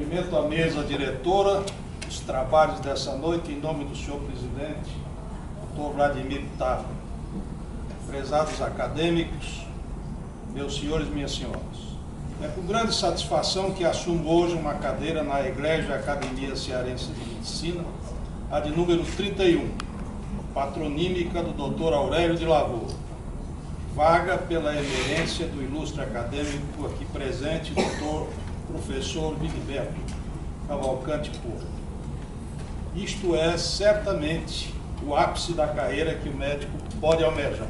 Cumprimento a mesa diretora, os trabalhos dessa noite, em nome do senhor presidente, Dr. Vladimir Távora. Prezados acadêmicos, meus senhores e minhas senhoras. É com grande satisfação que assumo hoje uma cadeira na Egrégia Academia Cearense de Medicina, a de número 31, patronímica do Dr. Aurélio de Lavoro, vaga pela emerência do ilustre acadêmico aqui presente, Dr. Professor Wiliberto Cavalcante Porto. Isto é certamente o ápice da carreira que o médico pode almejar.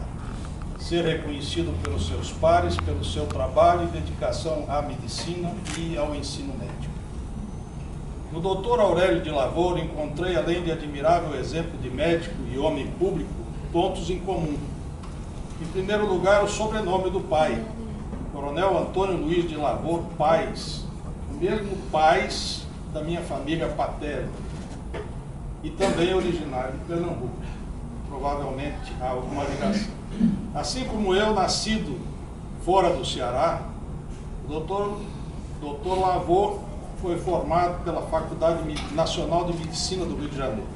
Ser reconhecido pelos seus pares, pelo seu trabalho e dedicação à medicina e ao ensino médico. No Dr. Aurélio de Lavoro encontrei, além de admirável exemplo de médico e homem público, pontos em comum. Em primeiro lugar, o sobrenome do pai, Coronel Antônio Luiz de Lavoro Paes, o mesmo Paes da minha família paterna, e também originário de Pernambuco. Provavelmente há alguma ligação. Assim como eu, nascido fora do Ceará, o Dr. Lavoro foi formado pela Faculdade Nacional de Medicina do Rio de Janeiro.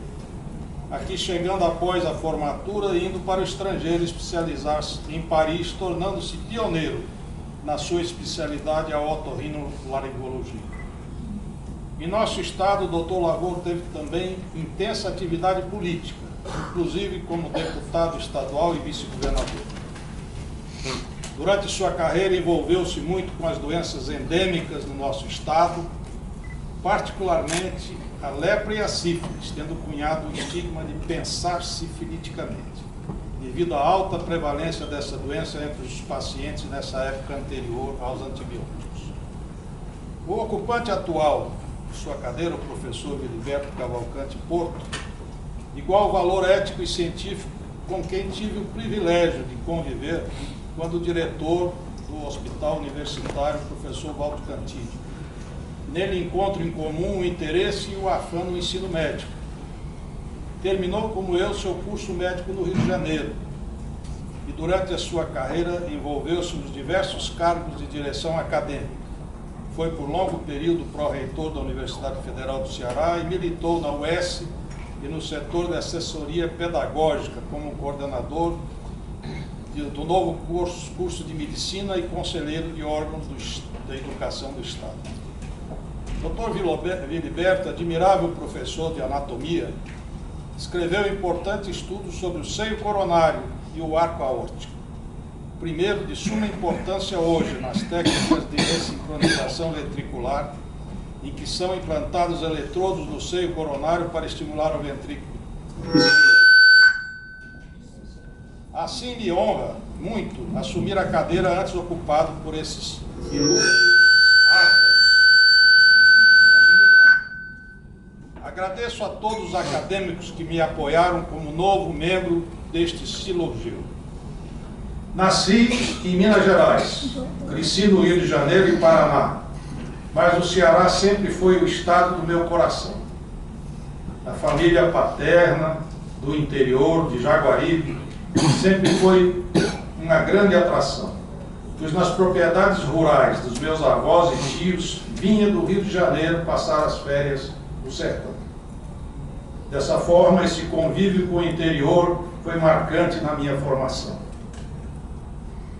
Aqui chegando após a formatura e indo para o estrangeiro especializar-se em Paris, tornando-se pioneiro na sua especialidade, a otorrinolaringologia. Em nosso estado, o Dr. Lavoro teve também intensa atividade política, inclusive como deputado estadual e vice-governador. Durante sua carreira, envolveu-se muito com as doenças endêmicas no nosso estado, particularmente a lepra e a sífilis, tendo cunhado o estigma de pensar sifiliticamente, devido à alta prevalência dessa doença entre os pacientes nessa época anterior aos antibióticos. O ocupante atual de sua cadeira, o professor Wiliberto Cavalcante Porto, igual valor ético e científico com quem tive o privilégio de conviver quando diretor do Hospital Universitário, professor Walter Cantídio. Nele encontro em comum o interesse e o afã no ensino médico. Terminou, como eu, seu curso médico no Rio de Janeiro e durante a sua carreira envolveu-se nos diversos cargos de direção acadêmica. Foi por longo período pró-reitor da Universidade Federal do Ceará e militou na UES e no setor da assessoria pedagógica como coordenador do novo curso de medicina e conselheiro de órgãos da educação do Estado. Dr. Wiliberto, admirável professor de anatomia, escreveu importante estudo sobre o seio coronário e o arco aórtico. Primeiro, de suma importância hoje nas técnicas de ressincronização ventricular, em que são implantados eletrodos no seio coronário para estimular o ventrículo. Assim me honra muito assumir a cadeira antes ocupado por esses ilustres. Agradeço a todos os acadêmicos que me apoiaram como novo membro deste silogeu. Nasci em Minas Gerais, cresci no Rio de Janeiro e Paraná, mas o Ceará sempre foi o estado do meu coração. A família paterna do interior de Jaguaribe sempre foi uma grande atração, pois nas propriedades rurais dos meus avós e tios vinha do Rio de Janeiro passar as férias no sertão. Dessa forma, esse convívio com o interior foi marcante na minha formação.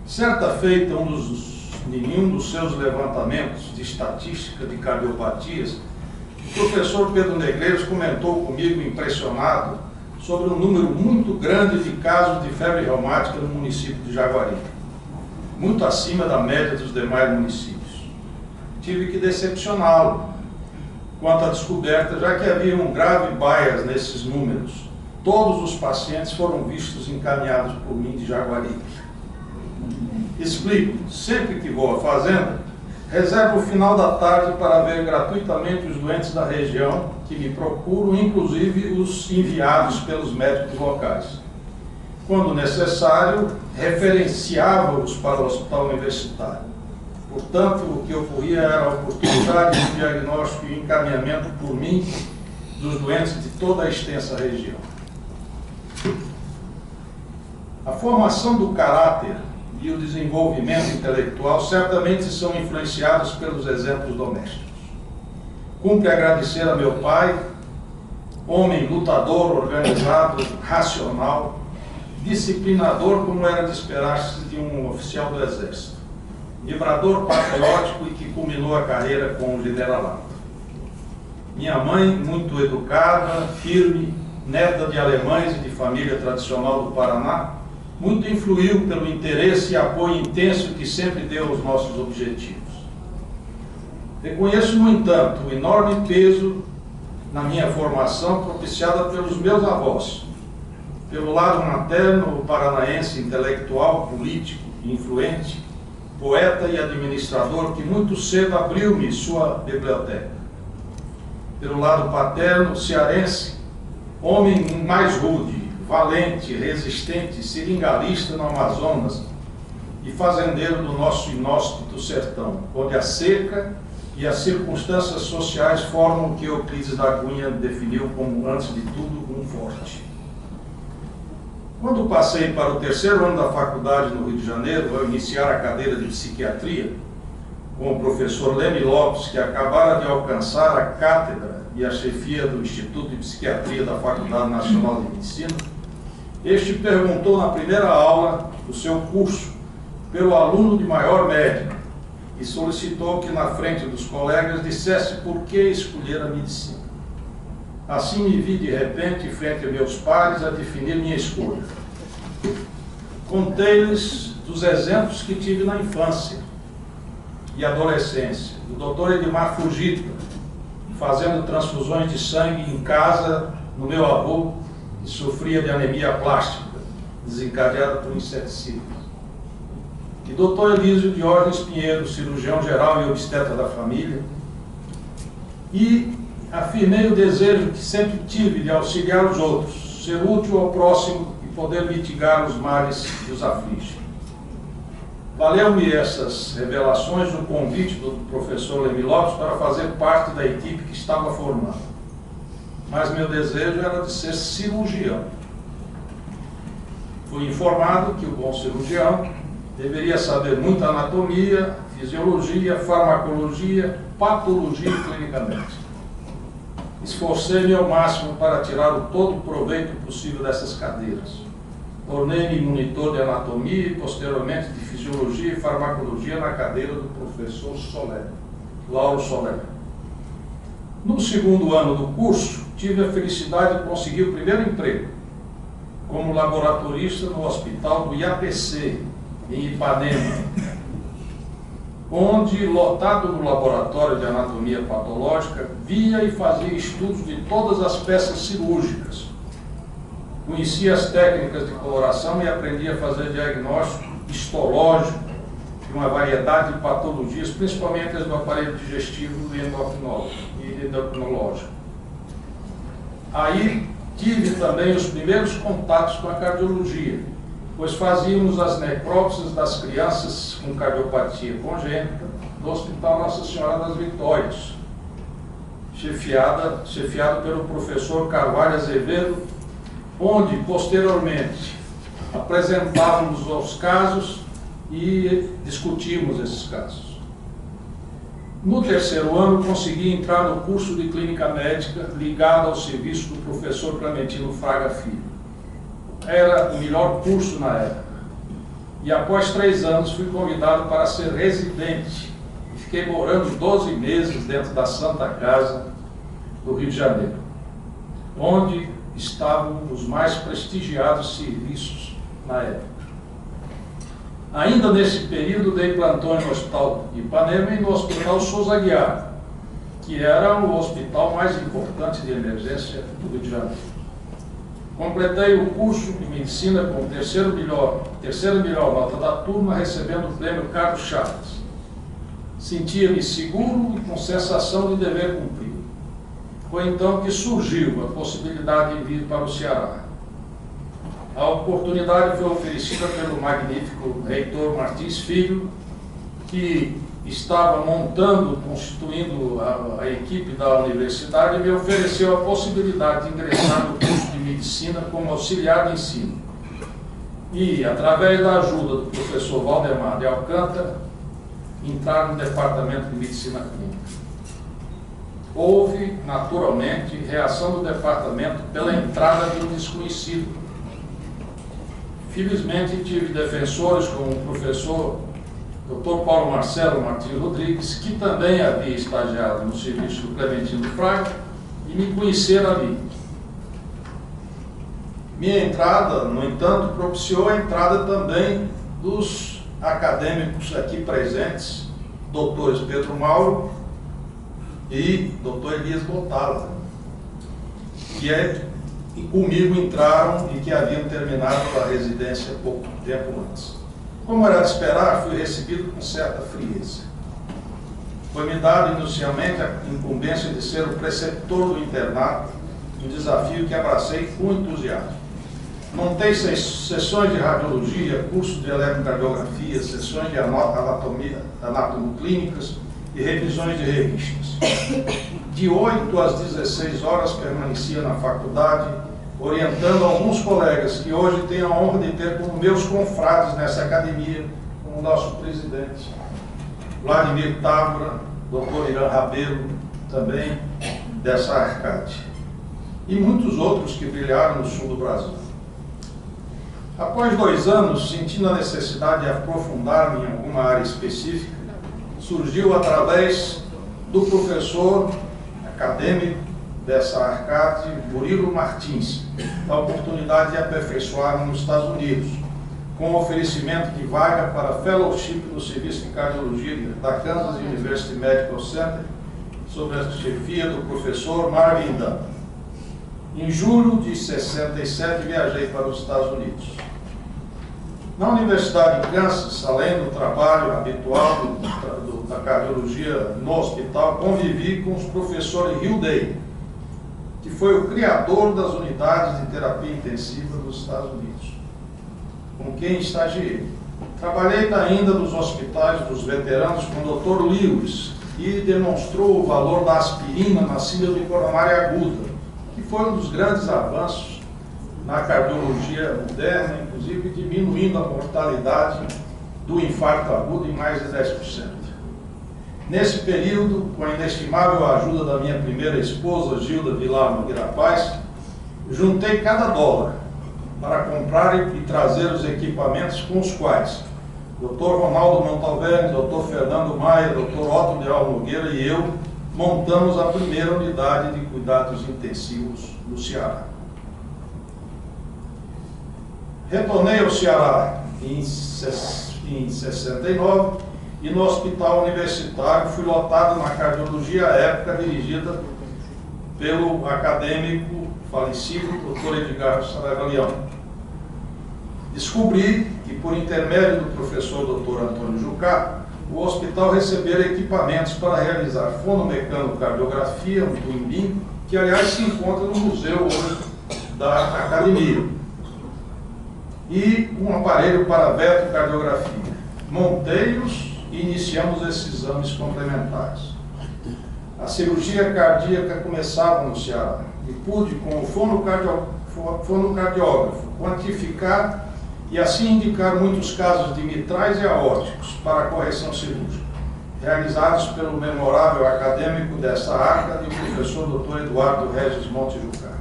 Certa feita, em um dos seus levantamentos de estatística de cardiopatias, o professor Pedro Negreiros comentou comigo, impressionado, sobre um número muito grande de casos de febre reumática no município de Jaguaribe, muito acima da média dos demais municípios. Tive que decepcioná-lo quanto à descoberta, já que havia um grave bias nesses números. Todos os pacientes foram vistos encaminhados por mim de Jaguaribe. Explico, sempre que vou à fazenda, reservo o final da tarde para ver gratuitamente os doentes da região que me procuram, inclusive os enviados pelos médicos locais. Quando necessário, referenciava-os para o hospital universitário. Portanto, o que ocorria era a oportunidade de diagnóstico e encaminhamento por mim dos doentes de toda a extensa região. A formação do caráter e o desenvolvimento intelectual certamente são influenciados pelos exemplos domésticos. Cumpre agradecer a meu pai, homem lutador, organizado, racional, disciplinador como era de esperar-se de um oficial do Exército, vibrador patriótico e que culminou a carreira com o generalato. Minha mãe, muito educada, firme, neta de alemães e de família tradicional do Paraná, muito influiu pelo interesse e apoio intenso que sempre deu aos nossos objetivos. Reconheço, no entanto, o enorme peso na minha formação propiciada pelos meus avós, pelo lado materno, o paranaense intelectual, político e influente, poeta e administrador que muito cedo abriu-me sua biblioteca. Pelo lado paterno, cearense, homem mais rude, valente, resistente, seringalista no Amazonas e fazendeiro do nosso inóspito sertão, onde a seca e as circunstâncias sociais formam o que Euclides da Cunha definiu como, antes de tudo, um forte. Quando passei para o terceiro ano da faculdade no Rio de Janeiro, ao iniciar a cadeira de psiquiatria, com o professor Leme Lopes, que acabara de alcançar a cátedra e a chefia do Instituto de Psiquiatria da Faculdade Nacional de Medicina, este perguntou na primeira aula do seu curso pelo aluno de maior média e solicitou que na frente dos colegas dissesse por que escolher a medicina. Assim me vi de repente frente a meus pares a definir minha escolha. Contei-lhes dos exemplos que tive na infância e adolescência, do Dr. Edmar Fujita, fazendo transfusões de sangue em casa no meu avô, que sofria de anemia plástica, desencadeada por inseticidas. E Dr. Elísio Diógenes Pinheiro, cirurgião geral e obstetra da família. E afirmei o desejo que sempre tive de auxiliar os outros, ser útil ao próximo e poder mitigar os males que os afligem. Valeu-me essas revelações o convite do professor Leme Lopes para fazer parte da equipe que estava formando. Mas meu desejo era de ser cirurgião. Fui informado que o bom cirurgião deveria saber muita anatomia, fisiologia, farmacologia, patologia e clínica médica. Esforcei-me ao máximo para tirar o todo o proveito possível dessas cadeiras. Tornei-me monitor de anatomia e, posteriormente, de fisiologia e farmacologia na cadeira do professor Soler, Lauro Soler. No segundo ano do curso, tive a felicidade de conseguir o primeiro emprego, como laboratorista no hospital do IAPC, em Ipanema, onde, lotado no laboratório de anatomia patológica, via e fazia estudos de todas as peças cirúrgicas. Conhecia as técnicas de coloração e aprendia a fazer diagnóstico histológico de uma variedade de patologias, principalmente as do aparelho digestivo e endocrinológico. Aí tive também os primeiros contatos com a cardiologia, pois fazíamos as necrópsias das crianças com cardiopatia congênita do Hospital Nossa Senhora das Vitórias, chefiado pelo professor Carvalho Azevedo, onde, posteriormente, apresentávamos os casos e discutimos esses casos. No terceiro ano, consegui entrar no curso de Clínica Médica ligado ao serviço do professor Clementino Fraga Filho. Era o melhor curso na época. E após 3 anos fui convidado para ser residente. E fiquei morando 12 meses dentro da Santa Casa do Rio de Janeiro, onde estavam os mais prestigiados serviços na época. Ainda nesse período dei plantões no Hospital de Ipanema e no Hospital Souza Aguiar, que era o hospital mais importante de emergência do Rio de Janeiro. Completei o curso de medicina com terceira melhor nota da turma, recebendo o prêmio Carlos Chaves. Sentia-me seguro e com sensação de dever cumprido. Foi então que surgiu a possibilidade de vir para o Ceará. A oportunidade foi oferecida pelo magnífico reitor Martins Filho, que estava constituindo a equipe da universidade e me ofereceu a possibilidade de ingressar no curso de medicina como auxiliar de ensino. E, através da ajuda do professor Valdemar de Alcântara, entrar no departamento de medicina clínica. houve, naturalmente, reação do departamento pela entrada de um desconhecido. Felizmente, tive defensores como o professor Dr. Paulo Marcelo Martins Rodrigues, que também havia estagiado no serviço do Clementino Fraga, e me conheceram ali. Minha entrada, no entanto, propiciou a entrada também dos acadêmicos aqui presentes, doutores Pedro Mauro e doutor Elias Botala, que comigo entraram e que haviam terminado a residência pouco tempo antes. Como era de esperar, fui recebido com certa frieza. Foi-me dado inicialmente a incumbência de ser o preceptor do internato, um desafio que abracei com entusiasmo. Montei sessões de radiologia, cursos de eletrocardiografia, sessões de anatomia, anatomoclínicas e revisões de revistas. De 8 às 16 horas permanecia na faculdade, orientando alguns colegas que hoje tenho a honra de ter como meus confrades nessa academia, como nosso presidente, Vladimir Távora, Dr. Irã Rabelo, também dessa Arcade, e muitos outros que brilharam no sul do Brasil. Após 2 anos, sentindo a necessidade de aprofundar-me em alguma área específica, surgiu através do professor acadêmico dessa Arcade, Murilo Martins, a oportunidade de aperfeiçoar nos Estados Unidos, com oferecimento de vaga para fellowship no Serviço de Cardiologia da Kansas University Medical Center, sob a chefia do professor Marvin Dunn. Em julho de 67, viajei para os Estados Unidos. Na Universidade de Kansas, além do trabalho habitual da cardiologia no hospital, convivi com os professores Hugh Day, que foi o criador das unidades de terapia intensiva dos Estados Unidos, com quem estagiei. Trabalhei ainda nos hospitais dos veteranos com o Dr. Lewis, que demonstrou o valor da aspirina na síndrome coronária aguda, que foi um dos grandes avanços na cardiologia moderna, inclusive diminuindo a mortalidade do infarto agudo em mais de 10%. Nesse período, com a inestimável ajuda da minha primeira esposa, Gilda Vilar Nogueira Paz, juntei cada dólar para comprar e trazer os equipamentos com os quais Dr. Ronaldo Montalverne, Dr. Fernando Maia, Dr. Otto Leal Nogueira e eu montamos a primeira unidade de cuidados intensivos no Ceará. Retornei ao Ceará em 69 e no hospital universitário fui lotado na cardiologia à época dirigida pelo acadêmico falecido Dr. Edgar Saraiva Leão. Descobri que, por intermédio do professor Dr. Antônio Jucá, o hospital recebera equipamentos para realizar fonomecanocardiografia, um tumbim, que aliás se encontra no museu hoje da academia, e um aparelho para vetrocardiografia. Montei-os e iniciamos esses exames complementares. A cirurgia cardíaca começava no Ceará e pude, com o fonocardiógrafo, quantificar e assim indicar muitos casos de mitrais e aórticos para a correção cirúrgica, realizados pelo memorável acadêmico dessa arca, o professor Dr. Eduardo Regis Monte Jucá.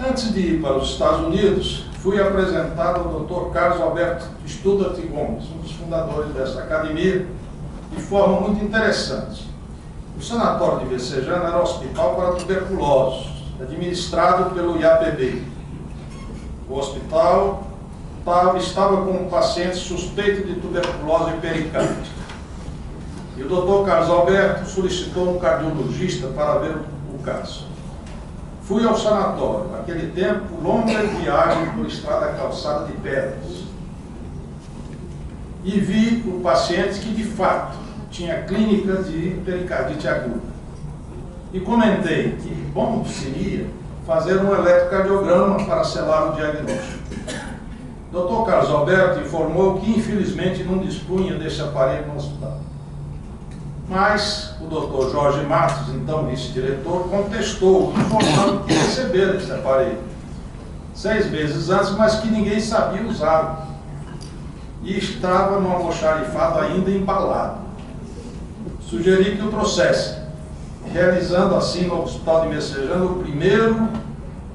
Antes de ir para os Estados Unidos, fui apresentado ao Dr. Carlos Alberto Studart Gomes, um dos fundadores dessa academia, de forma muito interessante. O sanatório de Becejana era um hospital para tuberculosos, administrado pelo IAPB. O hospital estava com um paciente suspeito de tuberculose pericárdica. E o Dr. Carlos Alberto solicitou um cardiologista para ver o caso. Fui ao sanatório, naquele tempo, longa viagem por estrada calçada de pedras. E vi o paciente que, de fato, tinha clínica de pericardite aguda. E comentei que bom seria fazer um eletrocardiograma para selar o diagnóstico. Dr. Carlos Alberto informou que, infelizmente, não dispunha desse aparelho no hospital. Mas o Dr. Jorge Matos, então vice-diretor, contestou, informando que recebera esse aparelho 6 meses antes, mas que ninguém sabia usá-lo. E estava no almoxarifado ainda embalado. Sugeri que o trouxesse. realizando assim no Hospital de Messejana o primeiro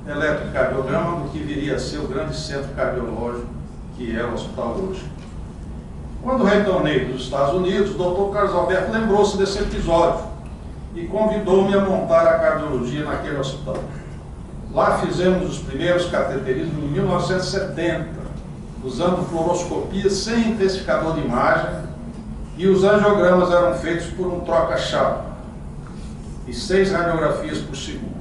eletrocardiograma do que viria a ser o grande centro cardiológico que é o hospital hoje. Quando retornei dos Estados Unidos, o Dr. Carlos Alberto lembrou-se desse episódio e convidou-me a montar a cardiologia naquele hospital. Lá fizemos os primeiros cateterismos em 1970, usando fluoroscopia sem intensificador de imagem, e os angiogramas eram feitos por um troca-chapa e 6 radiografias por segundo.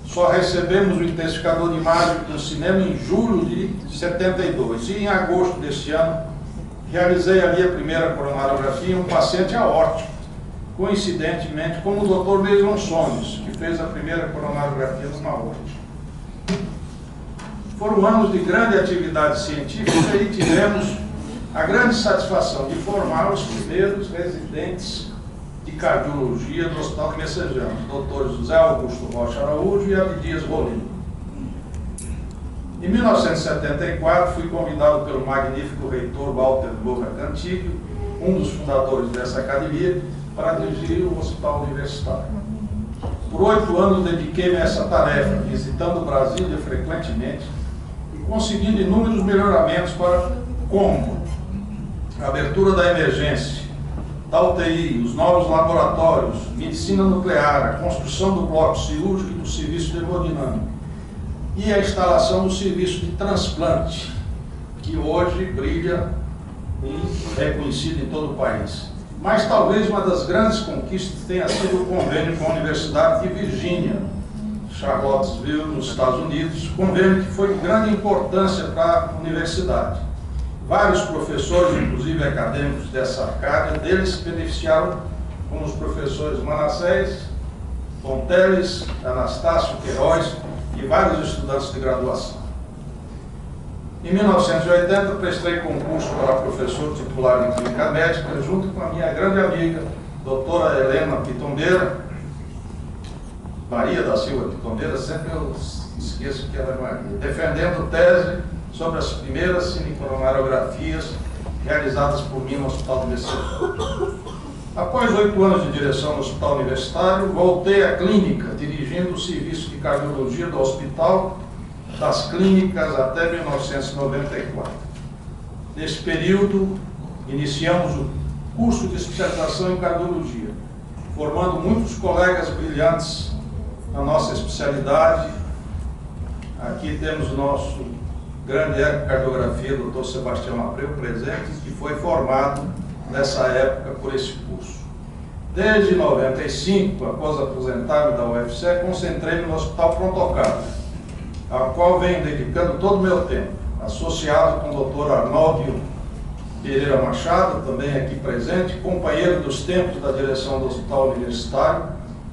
Só recebemos o intensificador de imagem do cinema em julho de 72, e em agosto deste ano realizei ali a primeira coronariografia em um paciente aórtico, coincidentemente com o Dr. Neilson Sones, que fez a primeira coronariografia numa aórtica. Foram anos de grande atividade científica e tivemos a grande satisfação de formar os primeiros residentes de cardiologia do Hospital de Messejana, os Dr. José Augusto Rocha Araújo e Abdias Rolim. Em 1974, fui convidado pelo magnífico reitor Walter Borra Cantiglio, um dos fundadores dessa academia, para dirigir o hospital universitário. Por 8 anos dediquei-me a essa tarefa, visitando Brasília frequentemente e conseguindo inúmeros melhoramentos para como a abertura da emergência, da UTI, os novos laboratórios, medicina nuclear, a construção do bloco cirúrgico e do serviço de hemodinâmica e a instalação do serviço de transplante, que hoje brilha e é conhecido em todo o país. Mas talvez uma das grandes conquistas tenha sido o convênio com a Universidade de Virgínia, Charlottesville, nos Estados Unidos, convênio que foi de grande importância para a universidade. Vários professores, inclusive acadêmicos dessa Arcádia, deles se beneficiaram, como os professores Manassés, Fonteles, Anastácio Queiroz e vários estudantes de graduação. Em 1980, prestei concurso para professor titular em Clínica Médica, junto com a minha grande amiga, doutora Helena Pitombeira, Maria da Silva Pitombeira, sempre eu esqueço que ela é Maria, defendendo tese sobre as primeiras cinecoronariografias realizadas por mim no Hospital de Messejana. Após 8 anos de direção no Hospital Universitário, voltei à clínica, dirigindo o serviço de cardiologia do hospital, das clínicas até 1994. Nesse período, iniciamos o curso de especialização em cardiologia, formando muitos colegas brilhantes na nossa especialidade. Aqui temos o nosso grande ecocardiografia, Dr. Sebastião Abreu, presente, que foi formado nessa época por esse curso. Desde 95, após aposentar-me da UFC, concentrei-me no Hospital Prontocardio, ao qual venho dedicando todo o meu tempo, associado com o Dr. Arnaldo Pereira Machado, também aqui presente, companheiro dos tempos da direção do Hospital Universitário,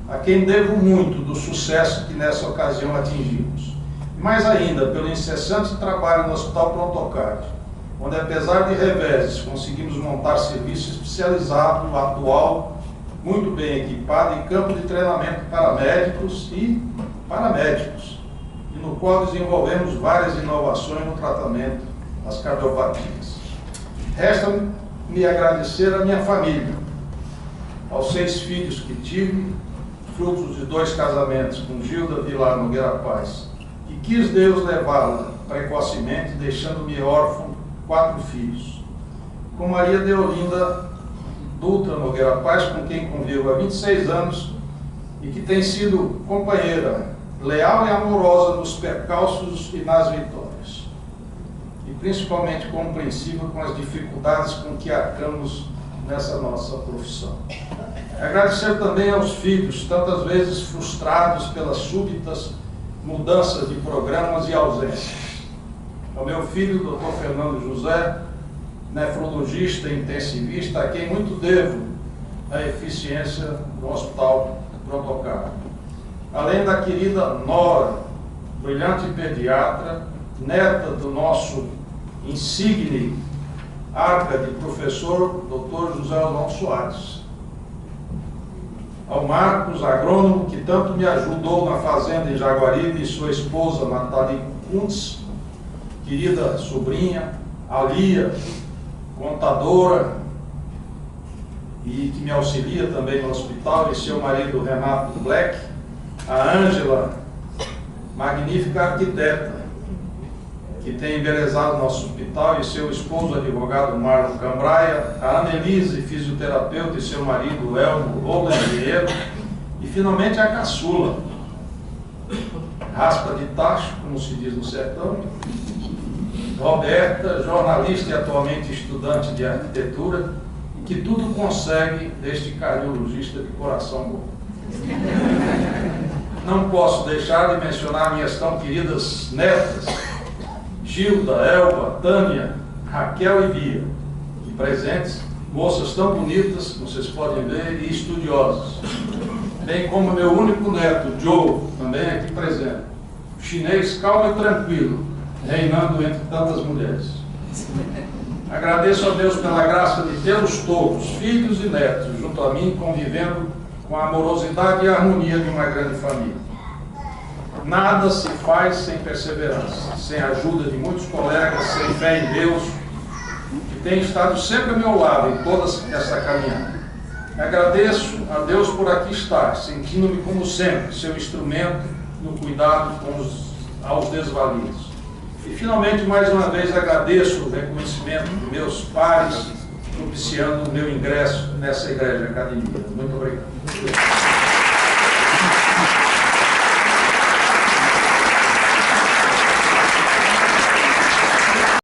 a quem devo muito do sucesso que nessa ocasião atingimos. Mais ainda, pelo incessante trabalho no Hospital Prontocardio, onde, apesar de reveses, conseguimos montar serviço especializado, atual, muito bem equipado em campo de treinamento para médicos e paramédicos, e no qual desenvolvemos várias inovações no tratamento das cardiopatias. Resta-me agradecer à minha família, aos 6 filhos que tive, frutos de 2 casamentos com Gilda Vilar Nogueira Paz, e quis Deus levá-la precocemente, deixando-me órfão 4 filhos. Com Maria Deolinda Dutra Nogueira Paz, com quem convivo há 26 anos e que tem sido companheira leal e amorosa nos percalços e nas vitórias, e principalmente compreensiva com as dificuldades com que arcamos nessa nossa profissão. Agradecer também aos filhos, tantas vezes frustrados pelas súbitas mudanças de programas e ausências. Ao meu filho, Dr. Fernando José, nefrologista e intensivista, a quem muito devo a eficiência do Hospital Prontocardio. Além da querida Nora, brilhante pediatra, neta do nosso insigne arca de professor, Dr. José Alonso Soares. Ao Marcos, agrônomo, que tanto me ajudou na fazenda em Jaguaribe, e sua esposa, Nathalie Kuntz, querida sobrinha, a Lia, contadora, e que me auxilia também no hospital, e seu marido Renato Black, a Ângela, magnífica arquiteta, que tem embelezado o nosso hospital, e seu esposo, advogado Marlon Cambraia, a Annelise, fisioterapeuta, e seu marido Elmo Rolandeiro, e finalmente a caçula, raspa de tacho, como se diz no sertão, Roberta, jornalista e atualmente estudante de arquitetura, e que tudo consegue deste cardiologista de coração bom. Não posso deixar de mencionar minhas tão queridas netas, Gilda, Elba, Tânia, Raquel e Bia, e presentes, moças tão bonitas, como vocês podem ver, e estudiosas. Bem como meu único neto, Joe, também aqui presente, chinês calmo e tranquilo, reinando entre tantas mulheres. Agradeço a Deus pela graça de tê-los todos, filhos e netos, junto a mim, convivendo com a amorosidade e a harmonia de uma grande família. Nada se faz sem perseverança, sem a ajuda de muitos colegas, sem fé em Deus, que tem estado sempre ao meu lado em toda essa caminhada. Agradeço a Deus por aqui estar, sentindo-me como sempre, seu instrumento no cuidado aos desvalidos. E finalmente, mais uma vez, agradeço o reconhecimento de meus pares, propiciando o meu ingresso nessa igreja academia. Muito obrigado.